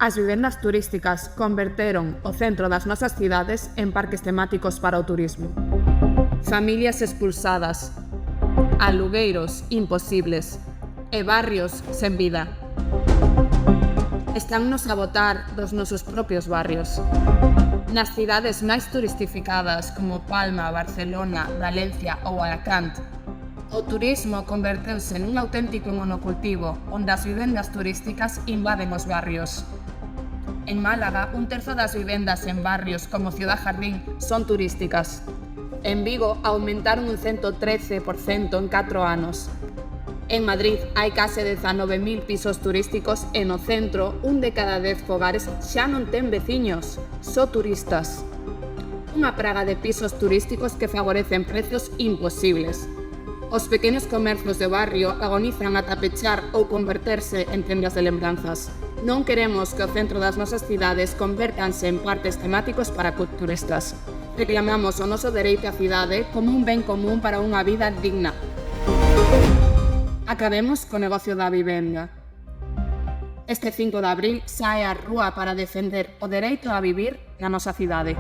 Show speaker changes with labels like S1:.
S1: As vivendas turísticas converteron o centro das nosas cidades en parques temáticos para o turismo. Familias expulsadas, alugueiros imposibles e barrios sen vida. Estannos a botar dos nosos propios barrios. Nas cidades máis turistificadas como Palma, Barcelona, Valencia ou Alacant, o turismo converteuse nun auténtico monocultivo onde as vivendas turísticas invaden os barrios. En Málaga, un terzo das vivendas en barrios como Ciudad Jardín son turísticas. En Vigo aumentaron un 113% en 4 anos. En Madrid hai case 19.000 pisos turísticos e no centro, un de cada 10 fogares xa non ten veciños, só turistas. Unha praga de pisos turísticos que favorecen prezos imposibles. Os pequenos comercios de barrio agonizan ata pechar ou converterse en tendas de lembranzas. Non queremos que o centro das nosas cidades convértanse en parques temáticos para turistas. Reclamamos o noso dereito á cidade como un ben común para unha vida digna. Acabemos co negocio da vivenda. Este 5 de abril sae á rúa para defender o dereito a vivir na nosa cidade.